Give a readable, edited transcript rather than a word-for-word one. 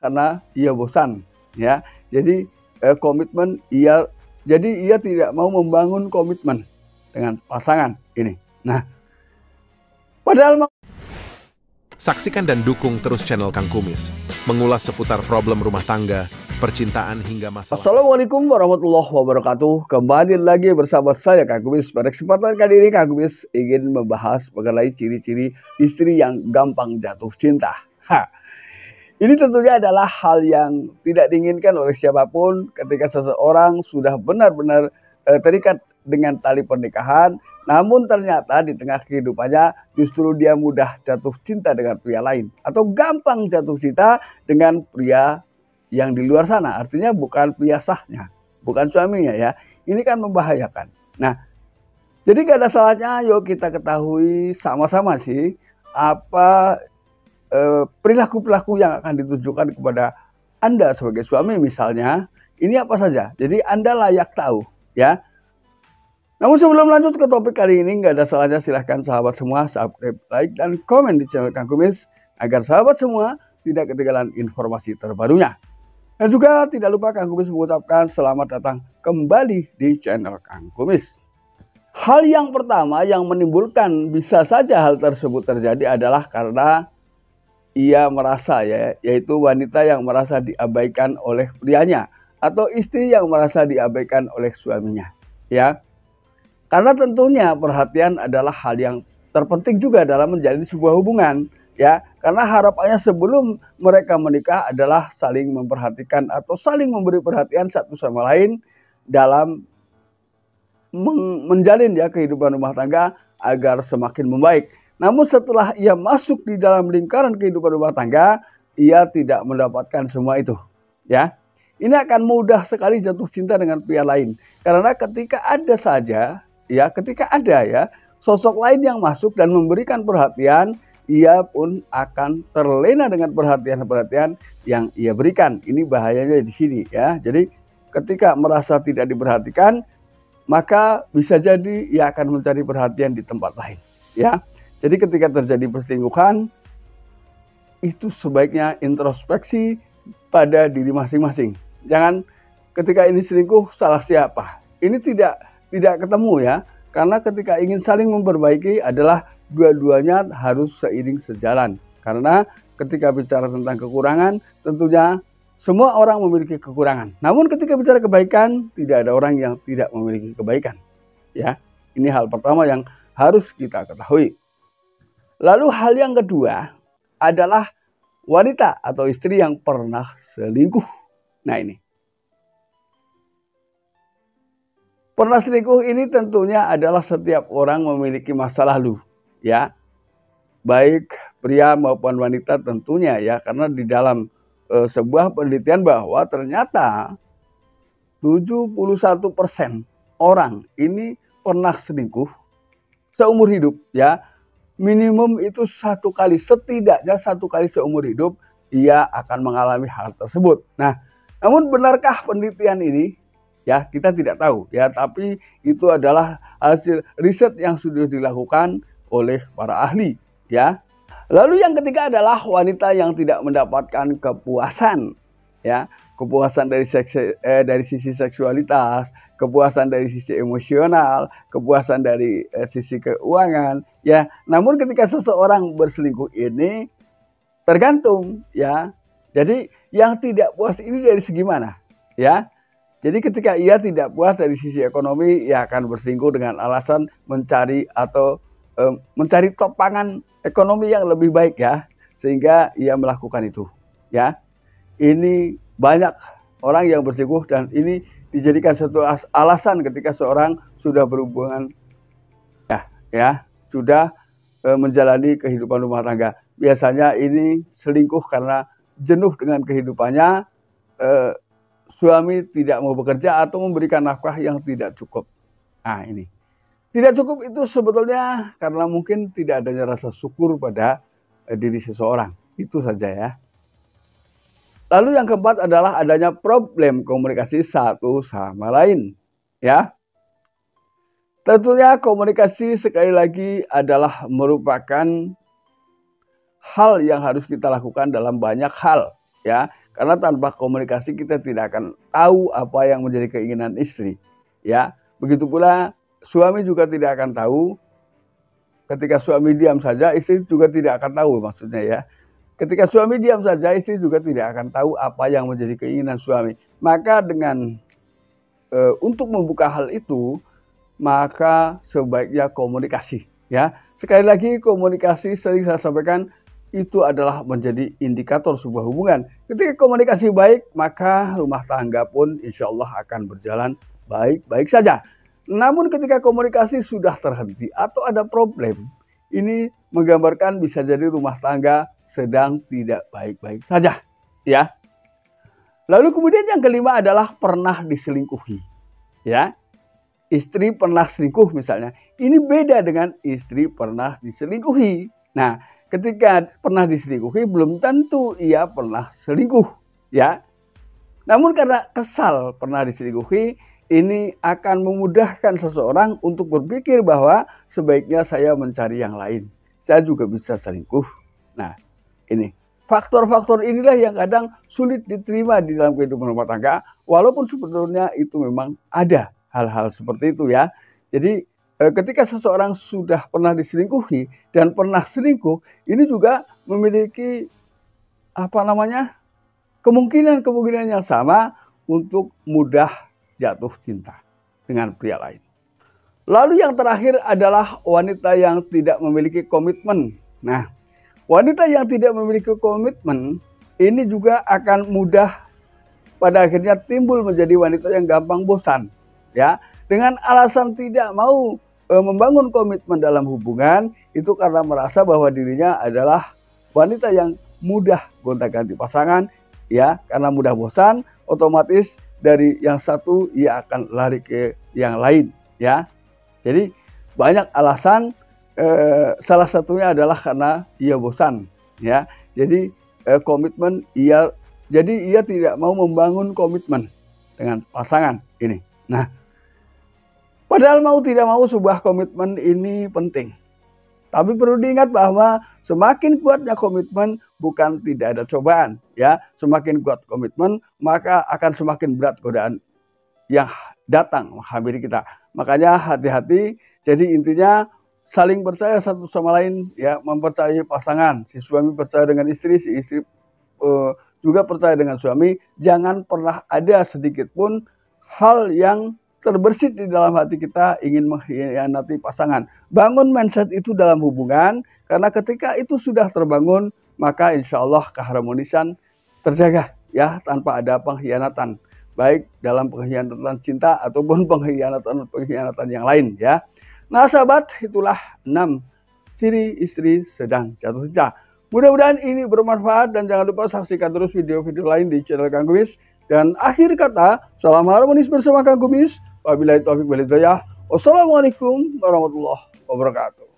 karena ia bosan, ya. Jadi komitmen jadi ia tidak mau membangun komitmen dengan pasangan ini. Nah, padahal saksikan dan dukung terus channel Kang Kumis, mengulas seputar problem rumah tangga, percintaan hingga masalah. Assalamualaikum warahmatullahi wabarakatuh. Kembali lagi bersama saya Kang Kumis. Pada kesempatan kali ini Kang Kumis ingin membahas mengenai ciri-ciri istri yang gampang jatuh cinta. Ini tentunya adalah hal yang tidak diinginkan oleh siapapun ketika seseorang sudah benar-benar terikat dengan tali pernikahan, namun ternyata di tengah kehidupannya justru dia mudah jatuh cinta dengan pria lain atau gampang jatuh cinta dengan pria yang di luar sana. Artinya bukan pria sahnya, bukan suaminya ya. Ini kan membahayakan. Nah, jadi gak ada salahnya yuk kita ketahui sama-sama sih apa perilaku-perilaku yang akan ditujukan kepada Anda sebagai suami misalnya. Ini apa saja. Jadi Anda layak tahu ya. Namun sebelum lanjut ke topik kali ini, nggak ada salahnya silahkan sahabat semua subscribe, like, dan komen di channel Kang Kumis agar sahabat semua tidak ketinggalan informasi terbarunya. Dan juga tidak lupa Kang Kumis mengucapkan selamat datang kembali di channel Kang Kumis. Hal yang pertama yang menimbulkan bisa saja hal tersebut terjadi adalah karena ia merasa yaitu wanita yang merasa diabaikan oleh prianya atau istri yang merasa diabaikan oleh suaminya ya. Karena tentunya perhatian adalah hal yang terpenting juga dalam menjalin sebuah hubungan ya. Karena harapannya sebelum mereka menikah adalah saling memperhatikan atau saling memberi perhatian satu sama lain dalam menjalin ya kehidupan rumah tangga agar semakin membaik. Namun setelah ia masuk di dalam lingkaran kehidupan rumah tangga, ia tidak mendapatkan semua itu ya. Ini akan mudah sekali jatuh cinta dengan pria lain. Karena ketika ada sosok lain yang masuk dan memberikan perhatian, ia pun akan terlena dengan perhatian-perhatian yang ia berikan. Ini bahayanya di sini ya. Jadi ketika merasa tidak diperhatikan, maka bisa jadi ia akan mencari perhatian di tempat lain ya. Jadi ketika terjadi perselingkuhan, itu sebaiknya introspeksi pada diri masing-masing. Jangan ketika ini selingkuh salah siapa. Ini tidak ketemu ya. Karena ketika ingin saling memperbaiki adalah dua-duanya harus seiring sejalan. Karena ketika bicara tentang kekurangan, tentunya semua orang memiliki kekurangan. Namun ketika bicara kebaikan, tidak ada orang yang tidak memiliki kebaikan. Ya, ini hal pertama yang harus kita ketahui. Lalu hal yang kedua adalah wanita atau istri yang pernah selingkuh. Nah ini. Pernah selingkuh ini tentunya adalah setiap orang memiliki masa lalu. Ya. Baik pria maupun wanita tentunya ya. Karena di dalam sebuah penelitian bahwa ternyata 71% orang ini pernah selingkuh seumur hidup ya. Minimum itu setidaknya satu kali seumur hidup ia akan mengalami hal tersebut. Nah, namun benarkah penelitian ini? Ya, kita tidak tahu ya, tapi itu adalah hasil riset yang sudah dilakukan oleh para ahli ya. Lalu yang ketiga adalah wanita yang tidak mendapatkan kepuasan ya. Kepuasan dari sisi seksualitas, kepuasan dari sisi emosional, kepuasan dari sisi keuangan ya. Namun ketika seseorang berselingkuh ini tergantung ya. Jadi yang tidak puas ini dari segi mana ya. Jadi ketika ia tidak puas dari sisi ekonomi, ia akan berselingkuh dengan alasan mencari topangan ekonomi yang lebih baik ya. Sehingga ia melakukan itu ya. Ini banyak orang yang berselingkuh dan ini dijadikan satu alasan ketika seorang sudah berhubungan sudah menjalani kehidupan rumah tangga. Biasanya ini selingkuh karena jenuh dengan kehidupannya, suami tidak mau bekerja atau memberikan nafkah yang tidak cukup. Nah ini tidak cukup itu sebetulnya karena mungkin tidak adanya rasa syukur pada diri seseorang. Itu saja ya. Lalu yang keempat adalah adanya problem komunikasi satu sama lain. Ya, tentunya komunikasi sekali lagi adalah merupakan hal yang harus kita lakukan dalam banyak hal. Ya, Karena tanpa komunikasi kita tidak akan tahu apa yang menjadi keinginan istri. Ya, begitu pula suami juga tidak akan tahu. Ketika suami diam saja, istri juga tidak akan tahu maksudnya ya. Ketika suami diam saja, istri juga tidak akan tahu apa yang menjadi keinginan suami. Maka dengan untuk membuka hal itu, maka sebaiknya komunikasi. Ya, sekali lagi komunikasi sering saya sampaikan itu adalah menjadi indikator sebuah hubungan. Ketika komunikasi baik, maka rumah tangga pun insya Allah akan berjalan baik-baik saja. Namun ketika komunikasi sudah terhenti atau ada problem, ini menggambarkan bisa jadi rumah tangga sedang tidak baik-baik saja. Ya. Lalu kemudian yang kelima adalah pernah diselingkuhi. Ya. Istri pernah selingkuh misalnya. Ini beda dengan istri pernah diselingkuhi. Nah, ketika pernah diselingkuhi belum tentu ia pernah selingkuh, ya. Namun karena kesal pernah diselingkuhi, ini akan memudahkan seseorang untuk berpikir bahwa sebaiknya saya mencari yang lain. Saya juga bisa selingkuh. Nah, ini faktor-faktor inilah yang kadang sulit diterima di dalam kehidupan rumah tangga, walaupun sebetulnya itu memang ada hal-hal seperti itu ya. Jadi ketika seseorang sudah pernah diselingkuhi dan pernah selingkuh, ini juga memiliki kemungkinan yang sama untuk mudah jatuh cinta dengan pria lain. Lalu yang terakhir adalah wanita yang tidak memiliki komitmen. Nah, wanita yang tidak memiliki komitmen ini juga akan mudah pada akhirnya timbul menjadi wanita yang gampang bosan. Ya, dengan alasan tidak mau membangun komitmen dalam hubungan itu karena merasa bahwa dirinya adalah wanita yang mudah gonta-ganti pasangan, ya, karena mudah bosan, otomatis dari yang satu ia akan lari ke yang lain, ya. Jadi banyak alasan, salah satunya adalah karena ia bosan, ya. Jadi ia tidak mau membangun komitmen dengan pasangan ini. Nah, padahal mau tidak mau sebuah komitmen ini penting. Tapi perlu diingat bahwa semakin kuatnya komitmen bukan tidak ada cobaan. Ya, semakin kuat komitmen maka akan semakin berat godaan yang datang menghampiri kita. Makanya hati-hati. Jadi intinya saling percaya satu sama lain, ya, mempercayai pasangan. Si suami percaya dengan istri, si istri juga percaya dengan suami. Jangan pernah ada sedikit pun hal yang terbersit di dalam hati kita ingin mengkhianati pasangan. Bangun mindset itu dalam hubungan, karena ketika itu sudah terbangun, maka insya Allah keharmonisan terjaga, ya, tanpa ada pengkhianatan, baik dalam pengkhianatan cinta ataupun pengkhianatan yang lain, ya. Nah sahabat, itulah 6 ciri istri sedang jatuh cinta. Mudah-mudahan ini bermanfaat dan jangan lupa saksikan terus video-video lain di channel Kang Kumis. Dan akhir kata, salam harmonis bersama Kang Kumis. Wabillahi taufiq wal hidayah. Wassalamualaikum warahmatullahi wabarakatuh.